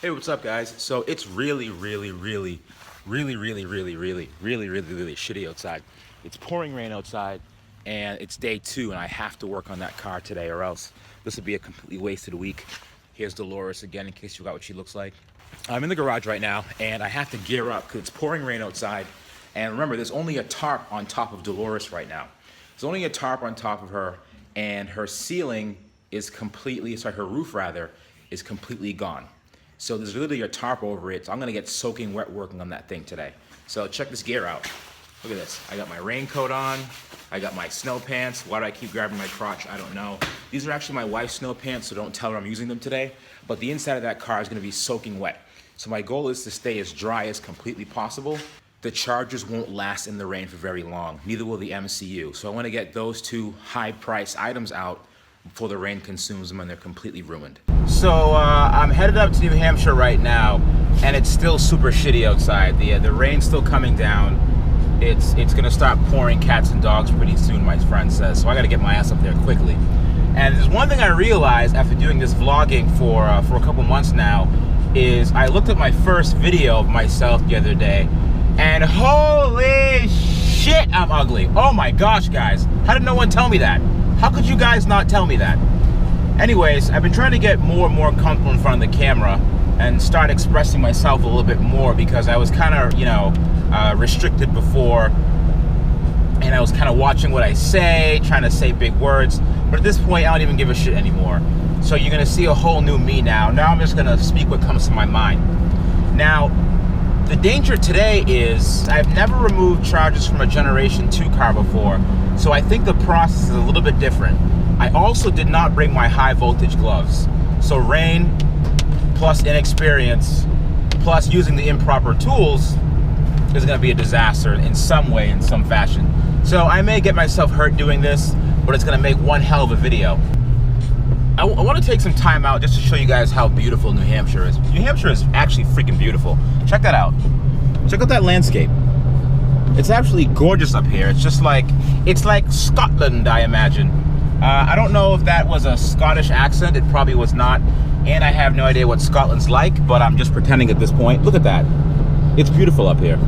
Hey, what's up, guys? So it's really shitty outside. It's pouring rain outside, and it's day 2, and I have to work on that car today, or else this would be a completely wasted week. Here's Dolores again, in case you got what she looks like. I'm in the garage right now, and I have to gear up because it's pouring rain outside. And remember, there's only a tarp on top of Dolores right now. There's only a tarp on top of her, and her ceiling is completely, sorry, her roof rather, is completely gone. So there's literally a tarp over it. So I'm gonna get soaking wet working on that thing today. So check this gear out. Look at this. I got my raincoat on. I got my snow pants. Why do I keep grabbing my crotch? I don't know. These are actually my wife's snow pants, so don't tell her I'm using them today. But the inside of that car is gonna be soaking wet. So my goal is to stay as dry as completely possible. The chargers won't last in the rain for very long. Neither will the MCU. So I wanna get those two high-priced items out before the rain consumes them and they're completely ruined. So I'm headed up to New Hampshire right now, and it's still super shitty outside. The rain's still coming down. It's gonna start pouring cats and dogs pretty soon, my friend says. So I gotta get my ass up there quickly. And there's one thing I realized after doing this vlogging for a couple months now, is I looked at my first video of myself the other day, and holy shit, I'm ugly. Oh my gosh, guys. How did no one tell me that? How could you guys not tell me that? Anyways, I've been trying to get more and more comfortable in front of the camera and start expressing myself a little bit more, because I was kind of, restricted before, and I was kind of watching what I say, trying to say big words. But at this point, I don't even give a shit anymore. So you're gonna see a whole new me now. Now I'm just gonna speak what comes to my mind. Now, the danger today is I've never removed chargers from a Generation 2 car before, so I think the process is a little bit different. I also did not bring my high voltage gloves. So rain plus inexperience plus using the improper tools is gonna be a disaster in some way, in some fashion. So I may get myself hurt doing this, but it's gonna make one hell of a video. I want to take some time out just to show you guys how beautiful New Hampshire is. New Hampshire is actually freaking beautiful. Check that out. Check out that landscape. It's absolutely gorgeous up here. It's like Scotland, I imagine. I don't know if that was a Scottish accent. It probably was not. And I have no idea what Scotland's like, but I'm just pretending at this point. Look at that. It's beautiful up here.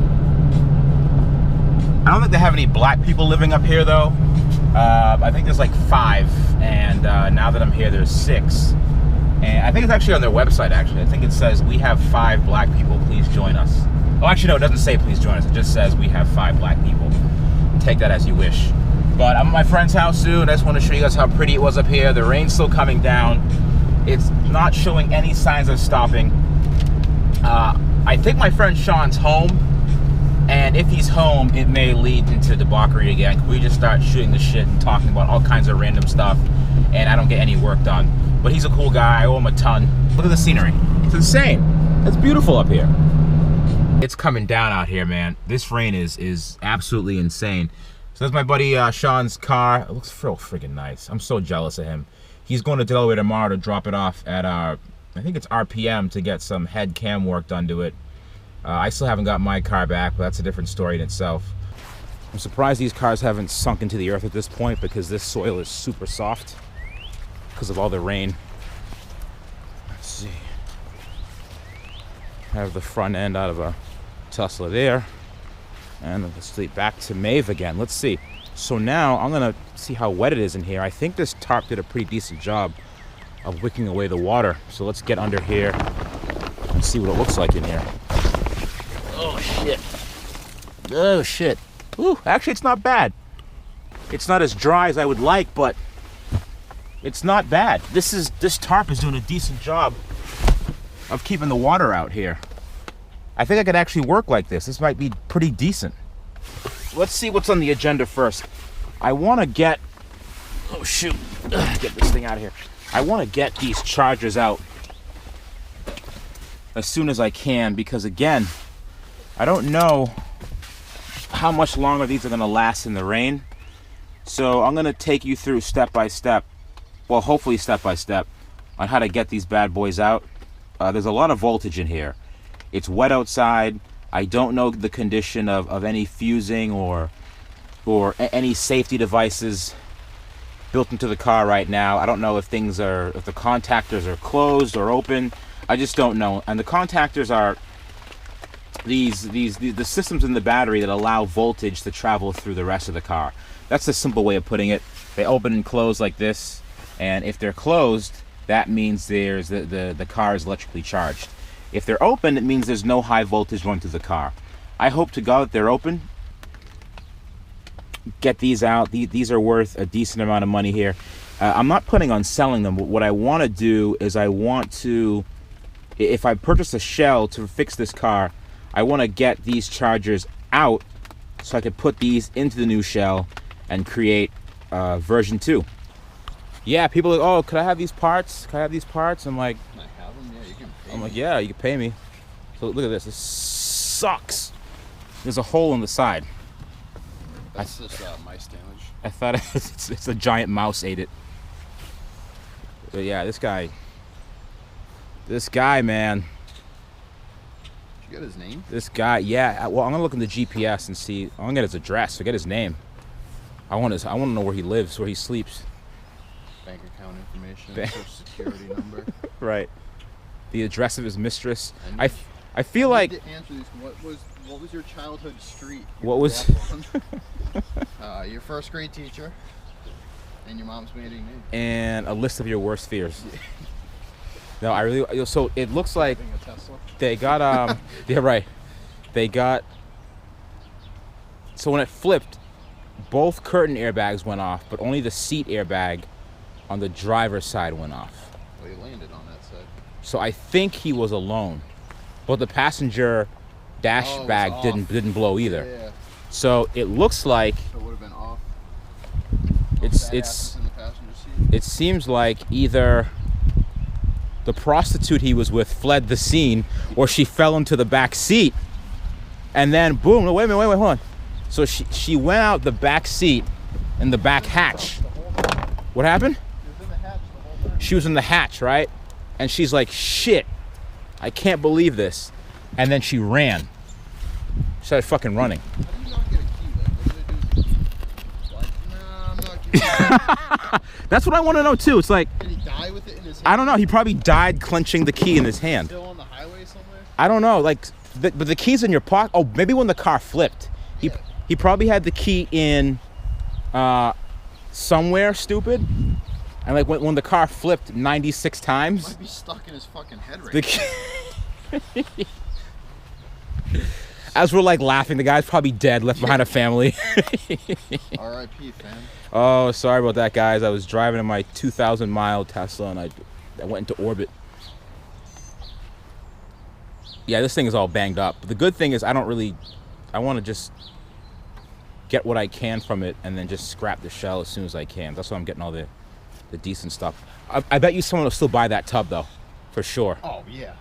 I don't think they have any black people living up here, though. I think there's like 5, and now that I'm here, there's 6. And I think it's actually on their website, actually. I think it says, we have 5 black people, please join us. Oh, actually, no, it doesn't say please join us. It just says we have 5 black people. Take that as you wish. But I'm at my friend's house soon. I just want to show you guys how pretty it was up here. The rain's still coming down. It's not showing any signs of stopping. I think my friend Sean's home. And if he's home, it may lead into debauchery again. We just start shooting the shit and talking about all kinds of random stuff, and I don't get any work done. But he's a cool guy. I owe him a ton. Look at the scenery. It's insane. It's beautiful up here. It's coming down out here, man. This rain is absolutely insane. So that's my buddy Sean's car. It looks real freaking nice. I'm so jealous of him. He's going to Delaware tomorrow to drop it off at our, I think it's RPM, to get some head cam work done to it. I still haven't got my car back, but that's a different story in itself. I'm surprised these cars haven't sunk into the earth at this point, because this soil is super soft because of all the rain. Let's see. I have the front end out of a Tesla there. And let's see, back to Maeve again. Let's see. So now I'm gonna see how wet it is in here. I think this tarp did a pretty decent job of wicking away the water. So let's get under here and see what it looks like in here. Oh shit. Oh shit. Ooh, actually it's not bad. It's not as dry as I would like, but it's not bad. This tarp is doing a decent job of keeping the water out here. I think I could actually work like this. This might be pretty decent. Let's see what's on the agenda first. I want to get, oh shoot, get this thing out of here. I want to get these chargers out as soon as I can, because again, I don't know how much longer these are going to last in the rain. So I'm going to take you through step by step, well, hopefully step by step, on how to get these bad boys out. There's a lot of voltage in here. It's wet outside. I don't know the condition of any fusing or any safety devices built into the car right now. I don't know if the contactors are closed or open. I just don't know. And the contactors are the systems in the battery that allow voltage to travel through the rest of the car. That's the simple way of putting it. They open and close like this, and if they're closed, that means there's the car is electrically charged. If they're open, it means there's no high voltage going through the car. I hope to God that they're open. Get these out. These are worth a decent amount of money here. I'm not planning on selling them, but what I want to do is I want to, if I purchase a shell to fix this car, I want to get these chargers out so I could put these into the new shell and create version 2. Yeah, people are like, oh, could I have these parts? Can I have these parts? I'm like, can I have them? Yeah, you can pay I'm me. like, yeah, you can pay me. So look at this. This sucks. There's a hole in the side. That's just mice damage. I thought it's a giant mouse ate it. But yeah, this guy, man. Did you get his name? This guy, yeah. Well, I'm gonna look in the GPS and see. I'm gonna get his address. Forget his name. I want to know where he lives, where he sleeps. Bank account information, social security number. Right. The address of his mistress. I feel like. To answer this, what was your childhood street? What was? Your first grade teacher. And your mom's maiden name. And a list of your worst fears. No, I really. So it looks like A Tesla. they got yeah, right. They got. So when it flipped, both curtain airbags went off, but only the seat airbag on the driver's side went off. Well, he landed on that side. So I think he was alone, but the passenger dash bag didn't blow either. Yeah. So it looks like So it would have been off. it's In the passenger seat. it seems like either the prostitute he was with fled the scene, or she fell into the back seat, and then boom! Wait a minute, hold on. So she went out the back seat in the back hatch. What happened? She was in the hatch the whole time. She was in the hatch, right? And she's like, shit, I can't believe this. And then she ran. She started fucking running. How do you not get a key then? What do they do with the key? Like, nah, I'm not giving you. That's what I want to know too. It's like, Did he die with it in his hand? I don't know. He probably died clenching the key in his hand. Still on the highway somewhere? I don't know. Like, but the key's in your pocket. Oh, maybe when the car flipped. He probably had the key in somewhere stupid. And like when the car flipped 96 times. Might be stuck in his fucking head right The key. As we're like laughing, the guy's probably dead, left behind a family. now. R.I.P. fam. Oh, sorry about that, guys. I was driving in my 2,000-mile Tesla and I went into orbit. Yeah, this thing is all banged up. But the good thing is I want to just get what I can from it and then just scrap the shell as soon as I can. That's why I'm getting all the decent stuff. I bet you someone will still buy that tub though, for sure. Oh, yeah.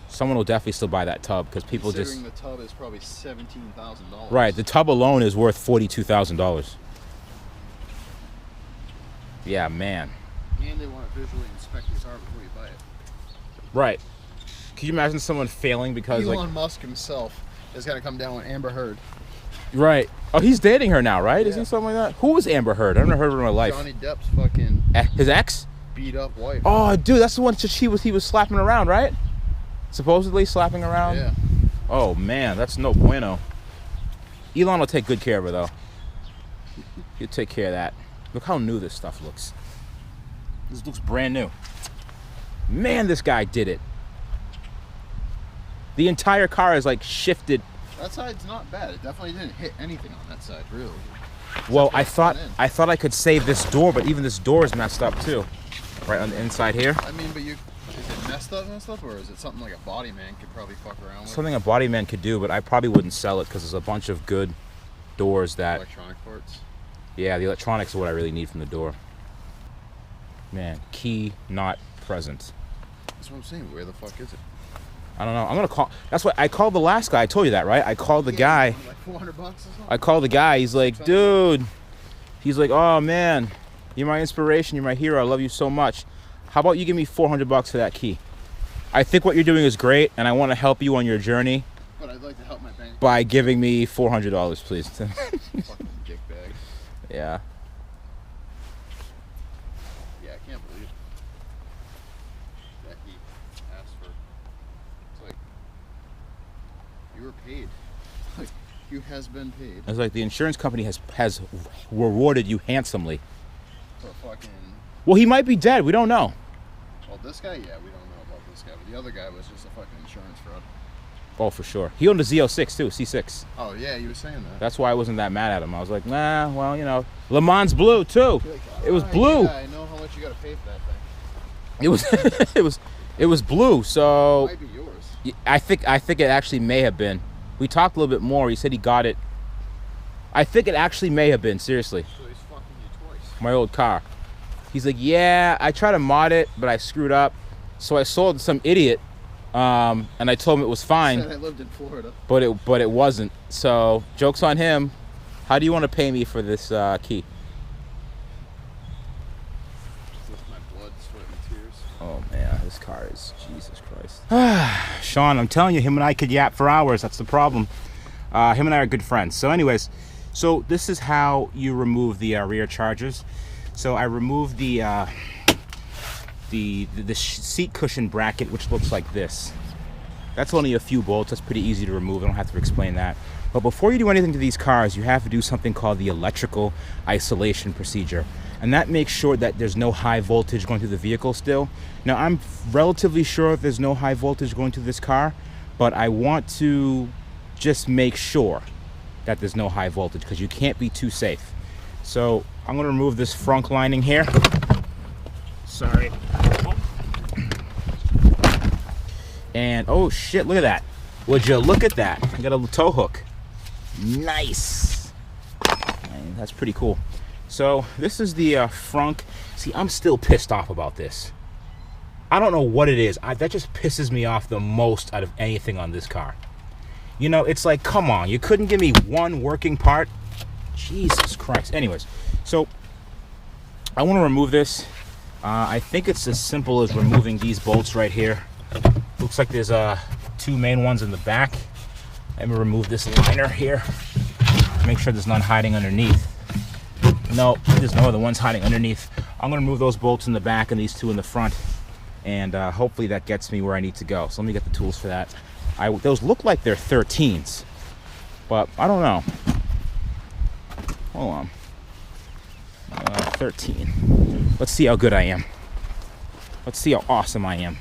Someone will definitely still buy that tub because people just. Considering the tub is probably $17,000. Right, the tub alone is worth $42,000. Yeah, man. And they want to visually inspect your car before you buy it. Right. Can you imagine someone failing because Elon like. Musk himself is going to come down with Amber Heard. Right. Oh, he's dating her now, right? Yeah. Isn't he something like that? Who was Amber Heard? I've never heard of her in my life. Johnny Depp's fucking His ex? beat up wife. Oh, dude, that's the one he was slapping around, right? Supposedly slapping around. Yeah. Oh man, that's no bueno. Elon will take good care of her though. He'll take care of that. Look how new this stuff looks. This looks brand new. Man, this guy did it. The entire car is like shifted. That side's not bad. It definitely didn't hit anything on that side, really. Well, Except for the front I could save this door, but even this door is messed up too. Right on the inside here. I mean, but is it messed up, or is it something like a body man could probably fuck around with? Something a body man could do, but I probably wouldn't sell it because there's a bunch of good doors that. Electronic parts. Yeah, the electronics are what I really need from the door. Man, key not present. That's what I'm saying. Where the fuck is it? I don't know. I'm gonna call. That's what I called the last guy. I told you that, right? I called the guy. Like $400 or something. I called the guy. He's like, dude. He's like, oh man, you're my inspiration. You're my hero. I love you so much. How about you give me $400 for that key? I think what you're doing is great, and I want to help you on your journey. But I'd like to help my bank. By giving me $400, please. Fucking dick bag. Yeah. Yeah, I can't believe that he You were paid. Like, you has been paid. It's like the insurance company has rewarded you handsomely. For fucking... Well, he might be dead. We don't know. Well, this guy, yeah, we don't know about this guy. But the other guy was just a fucking insurance fraud. Oh, for sure. He owned a Z06 too, C6. Oh, yeah, you were saying that. That's why I wasn't that mad at him. I was like, nah, well, you know, Le Mans blue too. Like, It was blue. Yeah, I know how much you gotta pay for that thing. It was blue. So It might be yours. I think it actually may have been. We talked a little bit more. He said he got it. I think it actually may have been, seriously. So he's fucking you twice. My old car. He's like, yeah, I tried to mod it, but I screwed up. So I sold some idiot, and I told him it was fine. Said I lived in Florida. But it wasn't. So joke's on him. How do you want to pay me for this key? With my blood, sweat, and tears. Oh man, this car is Jesus Christ. Sean, I'm telling you, him and I could yap for hours. That's the problem. Him and I are good friends. So anyways, so this is how you remove the rear chargers. So I removed the seat cushion bracket, which looks like this. That's only a few bolts. That's pretty easy to remove. I don't have to explain that. But before you do anything to these cars, you have to do something called the electrical isolation procedure. And that makes sure that there's no high voltage going through the vehicle still. Now, I'm relatively sure there's no high voltage going through this car, but I want to just make sure that there's no high voltage because you can't be too safe. So I'm going to remove this frunk lining here. Sorry. And oh shit, look at that. Would you look at that? I got a tow hook. Nice. Man, that's pretty cool. So this is the frunk. See, I'm still pissed off about this. I don't know what it is. That just pisses me off the most out of anything on this car. You know, it's like, come on, you couldn't give me one working part? Jesus Christ. Anyways, so I want to remove this. I think it's as simple as removing these bolts right here. Looks like there's two main ones in the back. Let me remove this liner here. Make sure there's none hiding underneath. No, there's no other ones hiding underneath. I'm going to remove those bolts in the back and these two in the front. And hopefully that gets me where I need to go. So let me get the tools for that. Those look like they're 13s, but I don't know. Hold on. 13. Let's see how good I am. Let's see how awesome I am.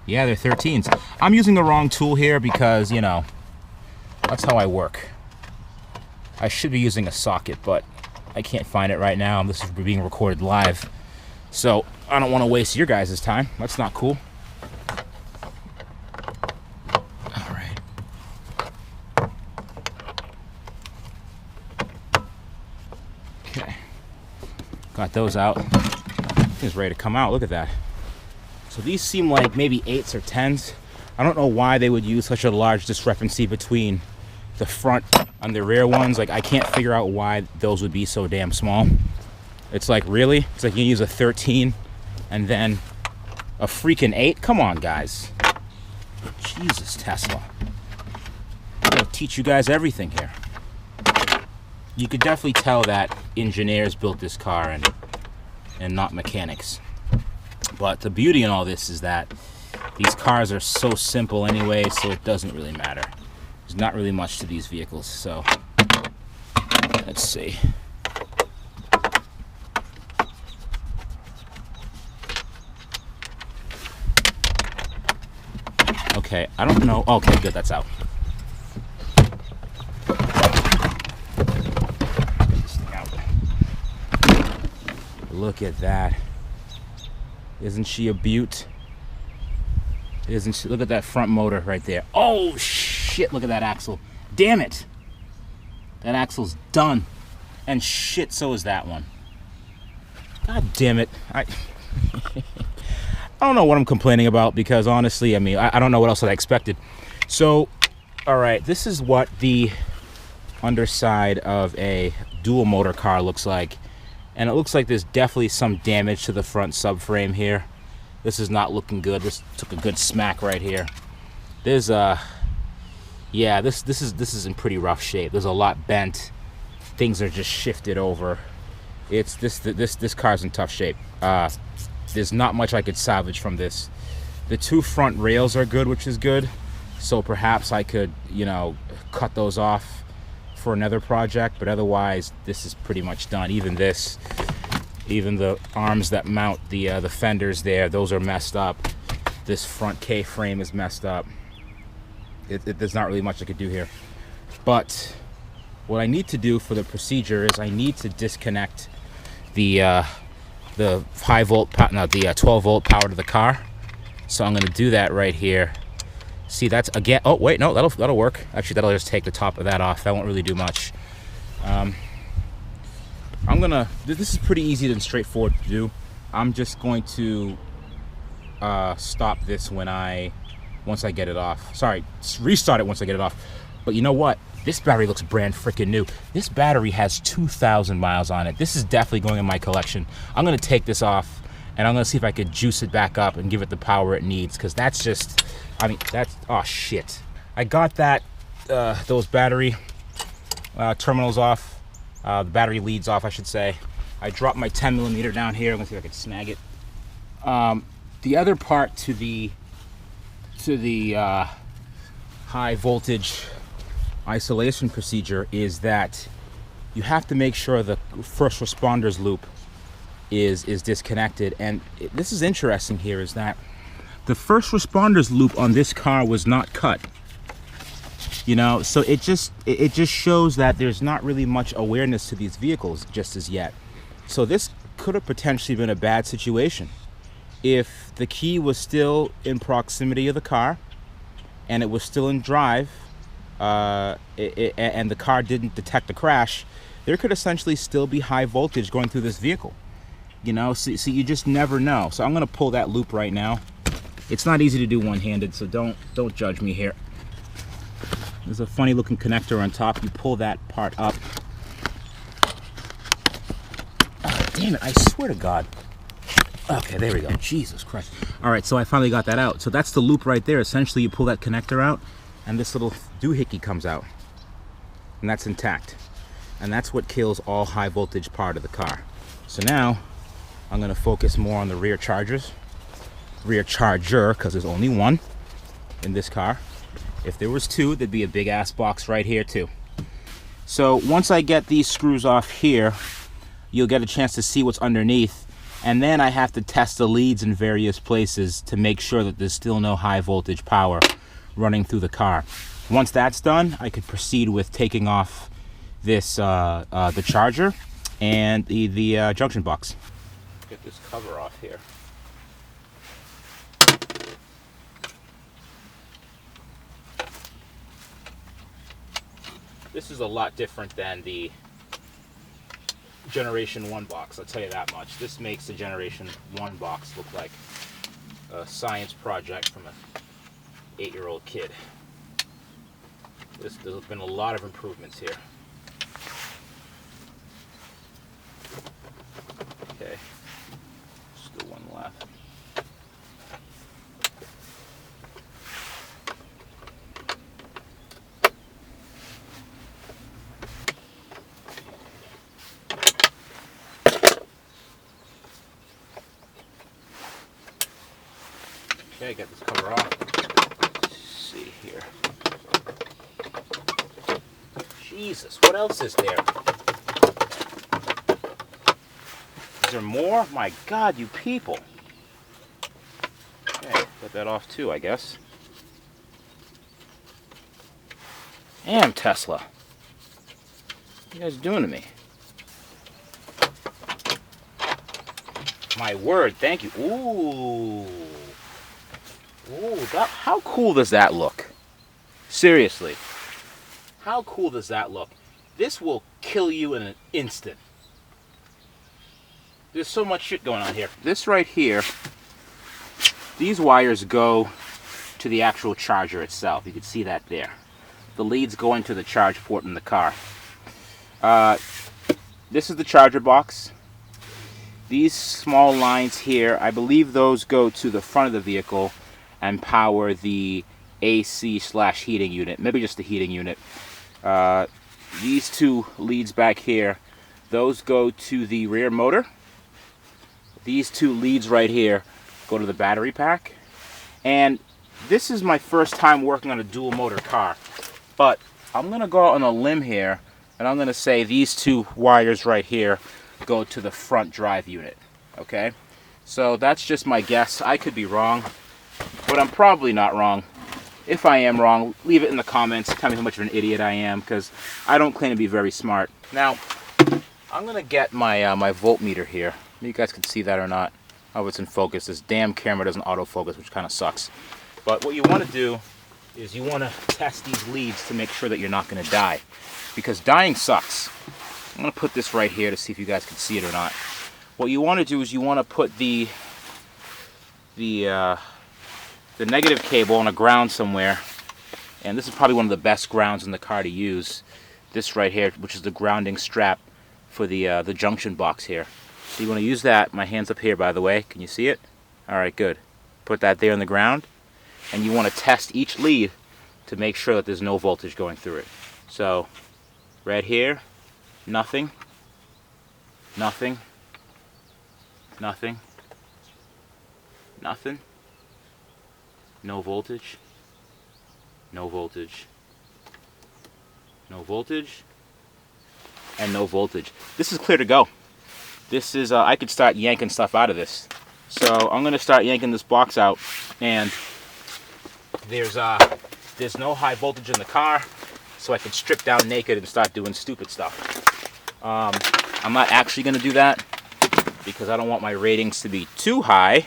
Yeah, they're 13s. I'm using the wrong tool here because, you know, that's how I work. I should be using a socket, but I can't find it right now. This is being recorded live. So I don't want to waste your guys' time. That's not cool. All right. Okay. Got those out. It's ready to come out. Look at that. So these seem like maybe 8s or 10s. I don't know why they would use such a large discrepancy between the front and the rear ones. Like, I can't figure out why those would be so damn small. It's like, really? It's like you use a 13 and then a freaking 8? Come on, guys. Jesus, Tesla. I'm gonna teach you guys everything here. You could definitely tell that engineers built this car and not mechanics. But the beauty in all this is that these cars are so simple anyway, so it doesn't really matter. There's not really much to these vehicles, so let's see. Okay, I don't know. Okay, good, that's out. Get this thing out. Look at that. Isn't she a beaut? Isn't she? Look at that front motor right there. Oh shit, look at that axle. Damn it. That axle's done. And shit, so is that one. God damn it. I don't know what I'm complaining about because honestly, I mean, I don't know what else I expected. So, all right, this is what the underside of a dual motor car looks like. And it looks like there's definitely some damage to the front subframe here. This is not looking good. This took a good smack right here. There's yeah, this is in pretty rough shape. There's a lot bent. Things are just shifted over. It's this car's in tough shape. There's not much I could salvage from this. The two front rails are good, which is good. So perhaps I could, you know, cut those off for another project, but otherwise this is pretty much done. Even this, even the arms that mount the fenders there, those are messed up. This front K-frame is messed up. There's not really much I could do here. But what I need to do for the procedure is I need to disconnect the high volt, the 12 volt power to the car. So I'm going to do that right here. See, that's again. Oh wait, no, that'll work. Actually, that'll just take the top of that off. That won't really do much. I'm gonna. This is pretty easy and straightforward to do. I'm just going to stop this once I get it off. Sorry, restart it once I get it off. But you know what? This battery looks brand freaking new. This battery has 2,000 miles on it. This is definitely going in my collection. I'm gonna take this off and I'm gonna see if I could juice it back up and give it the power it needs, because that's just, I mean, that's, oh shit. I got that, those battery terminals off, the battery leads off, I should say. I dropped my 10 millimeter down here. I'm gonna see if I can snag it. The other part to the high voltage isolation procedure is that you have to make sure the first responders loop is disconnected. And this is interesting here, is that the first responders loop on this car was not cut. You know, so it just shows that there's not really much awareness to these vehicles just as yet. So this could have potentially been a bad situation. If the key was still in proximity of the car and it was still in drive, and the car didn't detect the crash, there could essentially still be high voltage going through this vehicle. You know, so you just never know. So I'm gonna pull that loop right now. It's not easy to do one-handed, so don't judge me here. There's a funny looking connector on top. You pull that part up. Oh, damn it, I swear to God. Okay, there we go. Jesus Christ. All right, so I finally got that out. So that's the loop right there. Essentially, you pull that connector out, and this little doohickey comes out. And that's intact. And that's what kills all high voltage part of the car. So now, I'm gonna focus more on the rear charger, because there's only one in this car. If there was two, there'd be a big ass box right here too. So once I get these screws off here, you'll get a chance to see what's underneath. And then I have to test the leads in various places to make sure that there's still no high voltage power running through the car. Once that's done, I could proceed with taking off this the charger and the junction box. Get this cover off here. This is a lot different than the Generation 1 box, I'll tell you that much. This makes the Generation 1 box look like a science project from an 8-year-old kid. There's been a lot of improvements here. Okay, still one left. Okay, get this cover off. Let's see here. Jesus, what else is there? Is there more? My God, you people. Okay, got that off too, I guess. Damn, Tesla. What are you guys doing to me? My word, thank you. Ooh. Ooh, how cool does that look? Seriously. How cool does that look? This will kill you in an instant. There's so much shit going on here. This right here, these wires go to the actual charger itself. You can see that there. The leads go into the charge port in the car. This is the charger box. These small lines here, I believe those go to the front of the vehicle and power the AC/heating unit, maybe just the heating unit. These two leads back here, those go to the rear motor. These two leads right here go to the battery pack. And this is my first time working on a dual motor car, but I'm gonna go out on a limb here, and I'm gonna say these two wires right here go to the front drive unit, okay? So that's just my guess. I could be wrong, but I'm probably not wrong. If I am wrong, leave it in the comments. Tell me how much of an idiot I am, because I don't claim to be very smart. Now, I'm gonna get my my voltmeter here. Maybe you guys can see that or not. Oh, it's in focus. This damn camera doesn't autofocus, which kind of sucks. But what you want to do is you want to test these leads to make sure that you're not going to die, because dying sucks. I'm going to put this right here to see if you guys can see it or not. What you want to do is you want to put the negative cable on a ground somewhere, and this is probably one of the best grounds in the car to use. This right here, which is the grounding strap for the junction box here. So you want to use that. My hand's up here, by the way. Can you see it? All right, good. Put that there on the ground, and you want to test each lead to make sure that there's no voltage going through it. So right here, nothing, nothing, nothing, nothing, no voltage, no voltage, no voltage, and no voltage. This is clear to go. This is, I could start yanking stuff out of this. So I'm going to start yanking this box out, and there's no high voltage in the car, so I can strip down naked and start doing stupid stuff. I'm not actually going to do that because I don't want my ratings to be too high.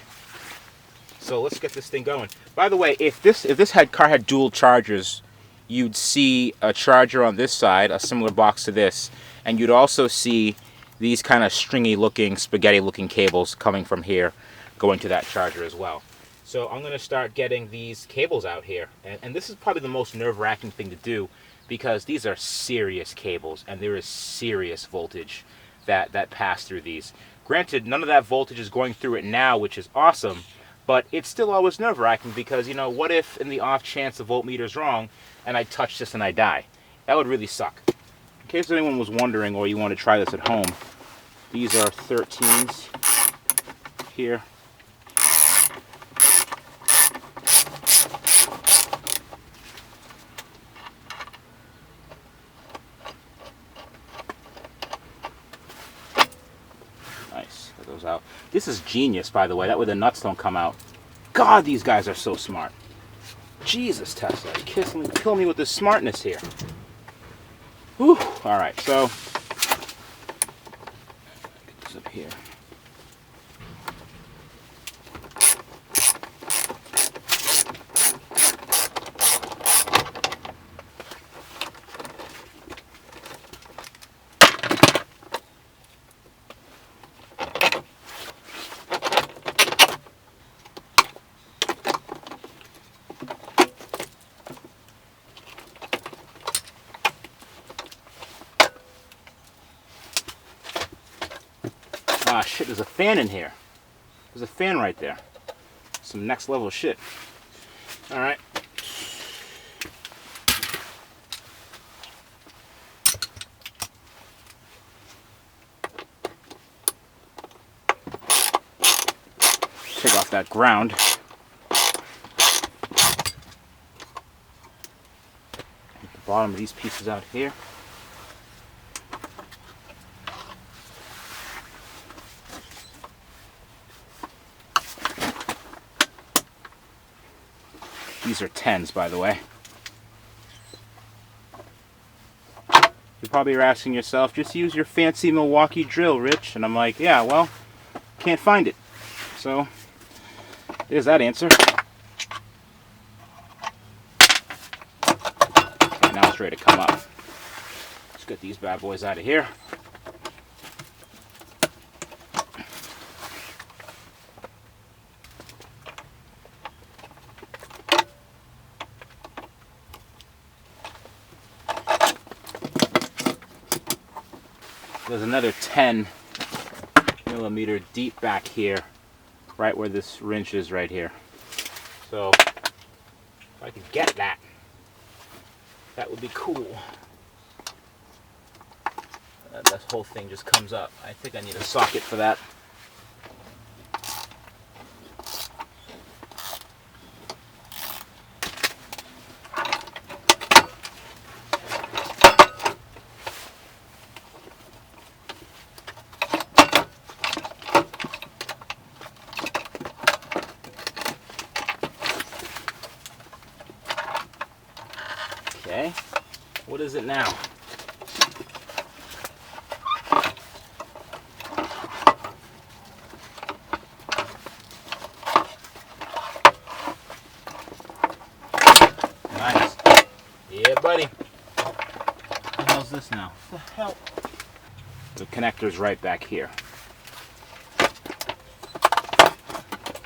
So let's get this thing going. By the way, if this car had dual chargers, you'd see a charger on this side, a similar box to this, and you'd also see these kind of stringy looking, spaghetti looking cables coming from here going to that charger as well. So I'm going to start getting these cables out here, and this is probably the most nerve-wracking thing to do, because these are serious cables and there is serious voltage that pass through these. Granted, none of that voltage is going through it now, which is awesome, but it's still always nerve-wracking because, you know, what if in the off chance the voltmeter's wrong and I touch this and I die? That would really suck. In case anyone was wondering or you want to try this at home, these are 13s here. Nice, get those out. This is genius, by the way. That way the nuts don't come out. God, these guys are so smart. Jesus, Tesla, kill me with this smartness here. Whew. All right, so get this up here. Ah, shit, there's a fan in here. There's a fan right there. Some next level shit. All right. Take off that ground. Get the bottom of these pieces out here. These are 10s, by the way. You probably are asking yourself, just use your fancy Milwaukee drill, Rich. And I'm like, yeah, well, can't find it. So, there's that answer. Okay, now it's ready to come up. Let's get these bad boys out of here. There's another 10 millimeter deep back here, right where this wrench is right here. So if I could get that, that would be cool. This whole thing just comes up. I think I need a socket for that. Okay. What is it now? Nice. Yeah, buddy. What the hell's this now? What the hell? The connector's right back here.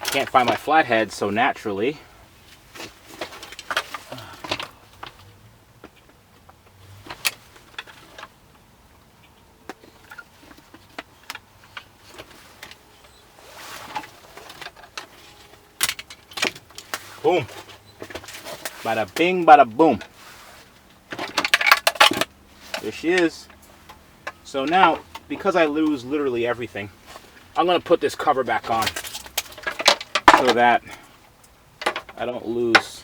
Can't find my flathead, so naturally. Boom. Bada bing, bada boom. There she is. So now, because I lose literally everything, I'm going to put this cover back on so that I don't lose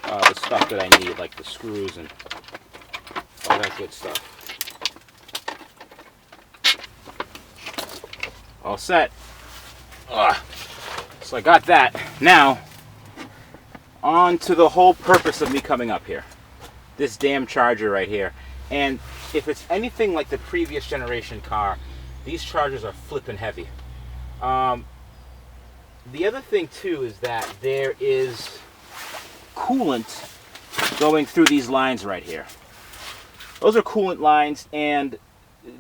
the stuff that I need, like the screws and all that good stuff. All set. Ugh. So I got that. Now, on to the whole purpose of me coming up here. This damn charger right here. And if it's anything like the previous generation car, these chargers are flipping heavy. The other thing too is that there is coolant going through these lines right here. Those are coolant lines and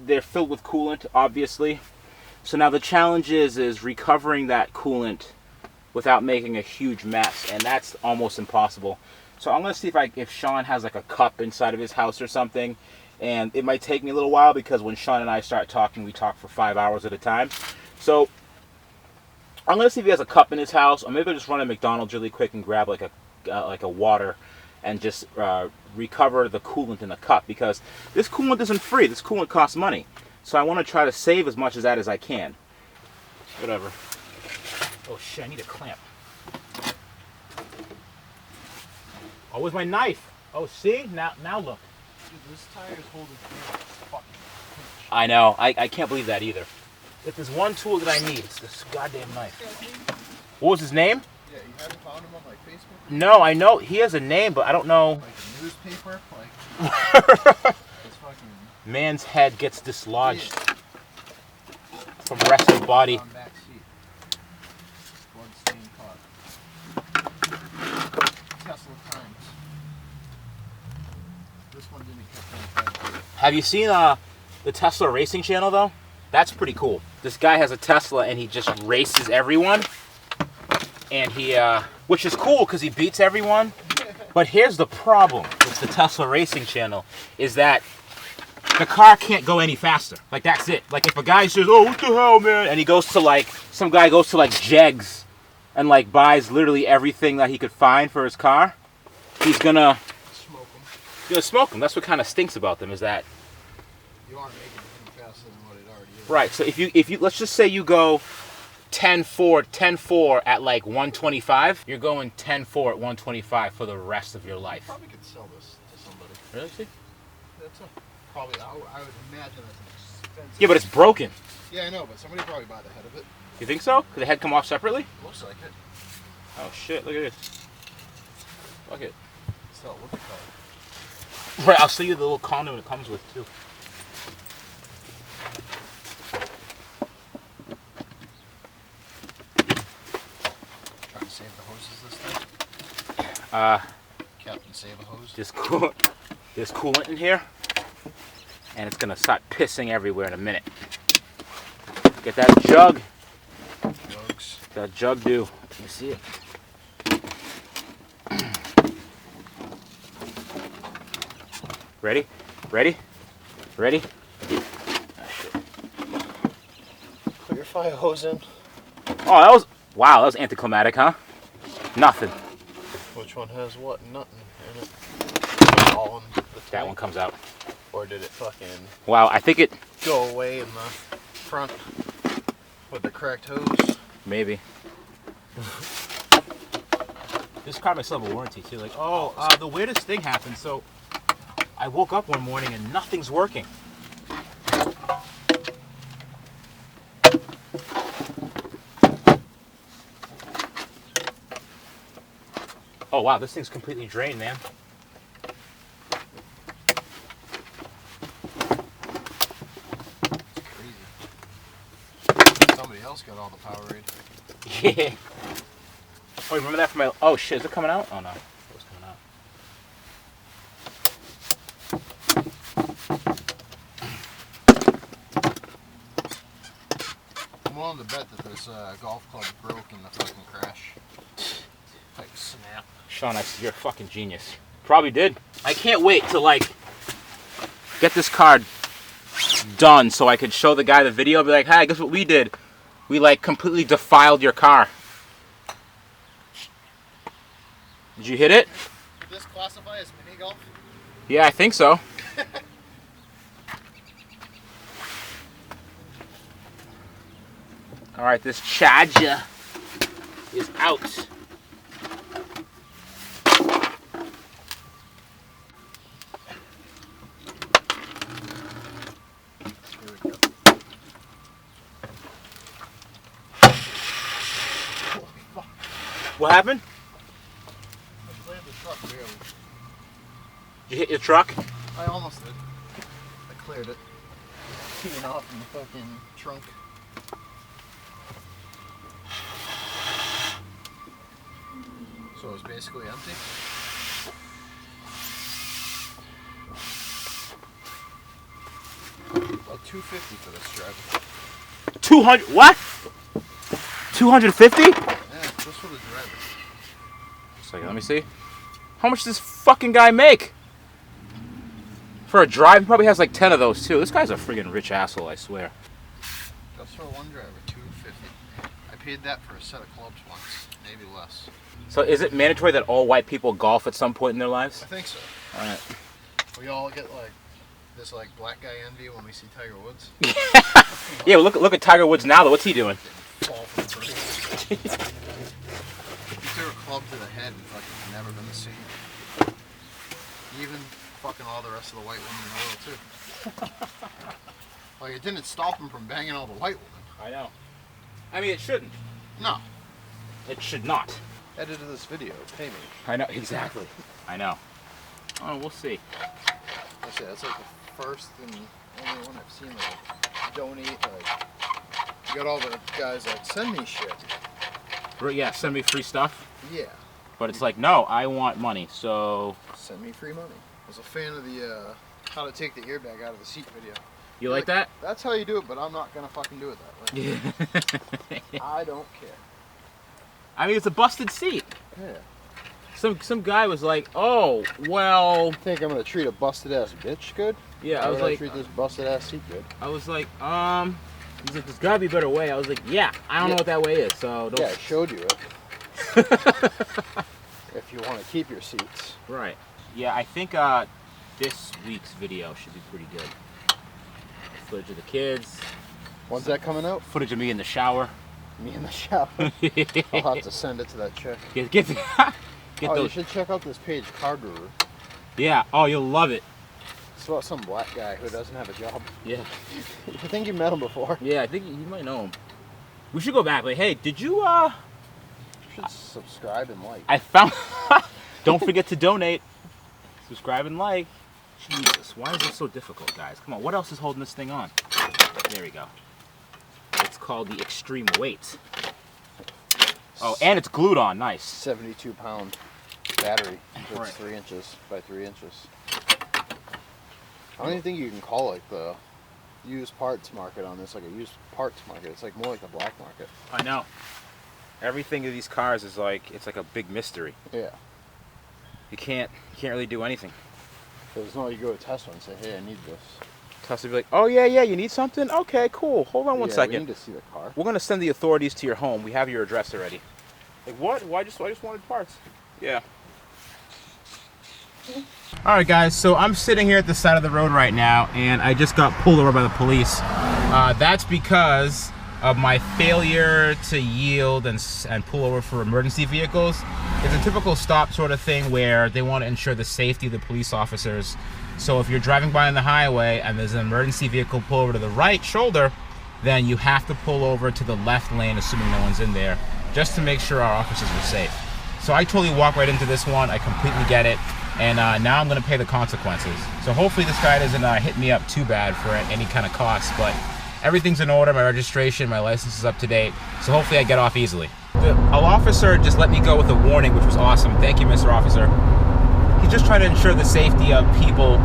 they're filled with coolant, obviously. So now the challenge is recovering that coolant without making a huge mess, and that's almost impossible. So I'm gonna see if Sean has like a cup inside of his house or something, and it might take me a little while because when Sean and I start talking, we talk for 5 hours at a time. So I'm gonna see if he has a cup in his house, or maybe I'll just run to McDonald's really quick and grab like a water and just recover the coolant in the cup, because this coolant isn't free. This coolant costs money. So I want to try to save as much of that as I can. Whatever. Oh shit, I need a clamp. Oh, where's my knife? Oh, see? Now look. Dude, this tire is holding fucking pinch. I know. I can't believe that either. If there's one tool that I need, it's this goddamn knife. What was his name? Yeah, you haven't found him on like Facebook? No, I know. He has a name, but I don't know. Like a newspaper? Like... It's fucking... Man's head gets dislodged from rest of body. On back seat. Blood-stained car. Tesla times. This one didn't catch on fire. Have you seen the Tesla racing channel though? That's pretty cool. This guy has a Tesla and he just races everyone, and he which is cool because he beats everyone. But here's the problem with the Tesla racing channel is that the car can't go any faster. Like, that's it. Like, if a guy says, "Oh, what the hell, man," and he goes to like, some guy goes to like Jegs and like buys literally everything that he could find for his car, he's gonna smoke them. That's what kind of stinks about them, is that You aren't making it any faster than what it already is. right. So if you let's just say you go 10.4 at like 125, you're going 10.4 at 125 for the rest of your life. Probably could sell this to somebody. Really? See? That's probably, I would imagine that's an expensive. Yeah, but it's broken. Yeah, I know, but somebody probably buy the head of it. You think so? Could the head come off separately? Looks like it. Oh shit! Look at this. Fuck it. So, what's it called? Right, I'll show you the little condom it comes with too. Trying to save the hoses this time? Captain Save a Hose? There's coolant in here, and it's gonna start pissing everywhere in a minute. Get that jug. Jugs. That jug do. Let me see it. Ready? Ready? Ready? Ah, shit. Put your fire hose in. Oh, that was, wow, that was anticlimactic, huh? Nothing. Which one has what? Nothing in it. All in the tank. That one comes out. Or did it fucking Wow, I think it, go away in the front with the cracked hose? maybe. This car might still have a warranty too. Like, the weirdest thing happened. So I woke up one morning and nothing's working. Oh wow, this thing's completely drained, man. It's crazy. Somebody else got all the Powerade. Yeah. Oh, remember that from my... Oh shit, is it coming out? Oh no, it was coming out. I'm willing to bet that this golf club broke in the fucking crash. Like snap. Sean, you're a fucking genius. Probably did. I can't wait to like get this card done so I could show the guy the video. Be like, hey, guess what we did? We like completely defiled your car. Did you hit it? Did this classify as mini golf? Yeah, I think so. All right, this charger is out. Here we go. What happened? I cleared the truck barely. You hit your truck? I almost did. I cleared it. Teeing off in the fucking trunk. So it was basically empty. About $250 for this drive. 200, what? 250? Yeah, just for the driver. Second, let me see. How much does this fucking guy make? For a drive, he probably has like 10 of those too. This guy's a friggin' rich asshole, I swear. Just for one driver, $250. I paid that for a set of clubs once, maybe less. So is it mandatory that all white people golf at some point in their lives? I think so. Alright. We all get like this like black guy envy when we see Tiger Woods. Yeah, well, look at Tiger Woods now though. What's he doing? Fall from the bridge. He threw a club to the head and fucking never been the same. Even fucking all the rest of the white women in the world too. Like it didn't stop him from banging all the white women. I know. I mean, it shouldn't. No. It should not. Edited this video. Pay me. I know, exactly. I know. Oh, we'll see. I say that's like the first and only one I've seen like donate. Like you got all the guys like send me shit. Yeah, send me free stuff. Yeah. But it's like, no, I want money, so... Send me free money. I was a fan of the how to take the airbag out of the seat video. You like that? That's how you do it, but I'm not gonna fucking do it that way. Yeah. I don't care. I mean, it's a busted seat. Yeah. Some guy was like, oh, well... Think I'm gonna treat a busted ass bitch good? Yeah, How I was would like... treat this busted ass seat good. I was like, he's like, there's gotta be a better way. I was like, yeah, I don't know what that way is, so don't... Yeah, I showed you it. If you want to keep your seats. Right. Yeah, I think this week's video should be pretty good. Footage of the kids. When's that coming out? Footage of me in the shower. Me in the shower. I'll have to send it to that chick. Get You those. should check out this page, Car Guru. Yeah. Oh, you'll love it. It's about some black guy who doesn't have a job. Yeah. I think you met him before. Yeah, I think you might know him. We should go back. Like, hey, did you You should subscribe and like. I found. Don't forget to donate. Subscribe and like. Jesus, why is this so difficult, guys? Come on, what else is holding this thing on? There we go. It's called the Extreme Weight. Oh, and it's glued on. Nice. 72-pound battery. That's Right. 3 inches by 3 inches. I don't even think you can call it the used parts market on this, like a used parts market. It's like more like the black market. I know. Everything of these cars is like, it's like a big mystery. Yeah. You can't really do anything. There's no, you go to Tesla and say, hey, I need this. Tesla be like, oh yeah, you need something? Okay, cool. Hold on one We second. need to see the car. We're gonna send the authorities to your home. We have your address already. Like what? I just wanted parts. Yeah. All right, guys. So I'm sitting here at the side of the road right now, and I just got pulled over by the police. That's because of my failure to yield and pull over for emergency vehicles. It's a typical stop sort of thing where they want to ensure the safety of the police officers. So if you're driving by on the highway and there's an emergency vehicle pull over to the right shoulder, then you have to pull over to the left lane, assuming no one's in there, just to make sure our officers are safe. So I totally walked right into this one. I completely get it. And now I'm going to pay the consequences. So hopefully this guy doesn't hit me up too bad for any kind of cost. But everything's in order. My registration, my license is up to date. So hopefully I get off easily. The officer just let me go with a warning, which was awesome. Thank you, Mr. Officer. He's just trying to ensure the safety of people,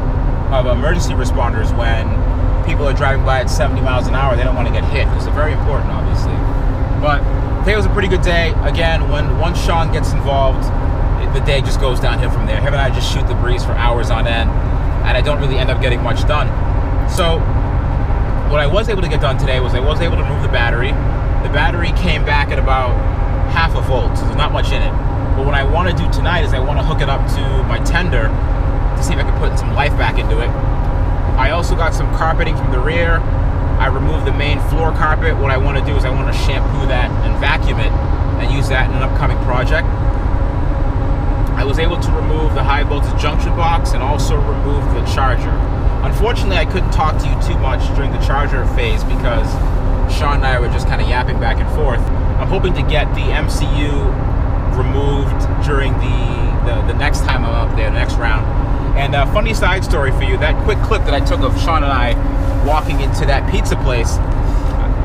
of emergency responders when people are driving by at 70 miles an hour. They don't want to get hit. It's very important, obviously. But today was a pretty good day. Again, once Sean gets involved, the day just goes downhill from there. Him and I just shoot the breeze for hours on end, and I don't really end up getting much done. So what I was able to get done today was I was able to remove the battery. The battery came back at about half a volt, so there's not much in it. But what I want to do tonight is I want to hook it up to my tender to see if I can put some life back into it. I also got some carpeting from the rear. I removed the main floor carpet. What I want to do is I want to shampoo that and vacuum it and use that in an upcoming project. I was able to remove the high voltage junction box and also remove the charger. Unfortunately, I couldn't talk to you too much during the charger phase because Sean and I were just kind of yapping back and forth. I'm hoping to get the MCU removed during the next time I'm up there, the next round. And a funny side story for you, that quick clip that I took of Sean and I walking into that pizza place,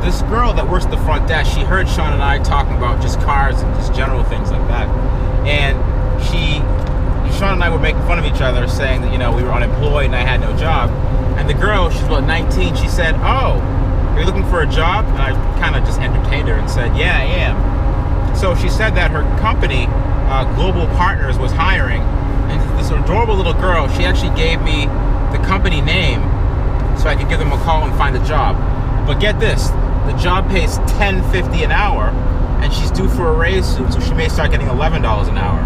this girl that works at the front desk, she heard Sean and I talking about just cars and just general things like that. And Sean and I were making fun of each other, saying that, you know, we were unemployed and I had no job. And the girl, she's about 19, she said, "Oh, are you looking for a job?" And I kind of just entertained her and said, "Yeah, I am." So she said that her company, Global Partners, was hiring. And this adorable little girl, she actually gave me the company name so I could give them a call and find a job. But get this, the job pays $10.50 an hour, and she's due for a raise soon, so she may start getting $11 an hour.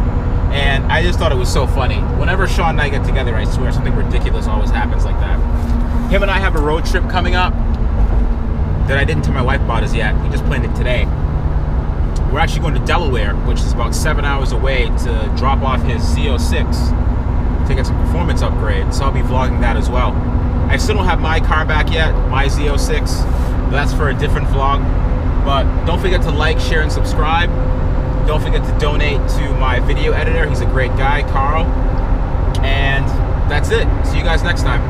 And I just thought it was so funny. Whenever Sean and I get together, I swear something ridiculous always happens like that. Him and I have a road trip coming up that I didn't tell my wife about as yet. We just planned it today. We're actually going to Delaware, which is about 7 hours away, to drop off his Z06 to get some performance upgrades. So I'll be vlogging that as well. I still don't have my car back yet, my Z06. But that's for a different vlog. But don't forget to like, share, and subscribe. Don't forget to donate to my video editor. He's a great guy, Carl. And that's it. See you guys next time.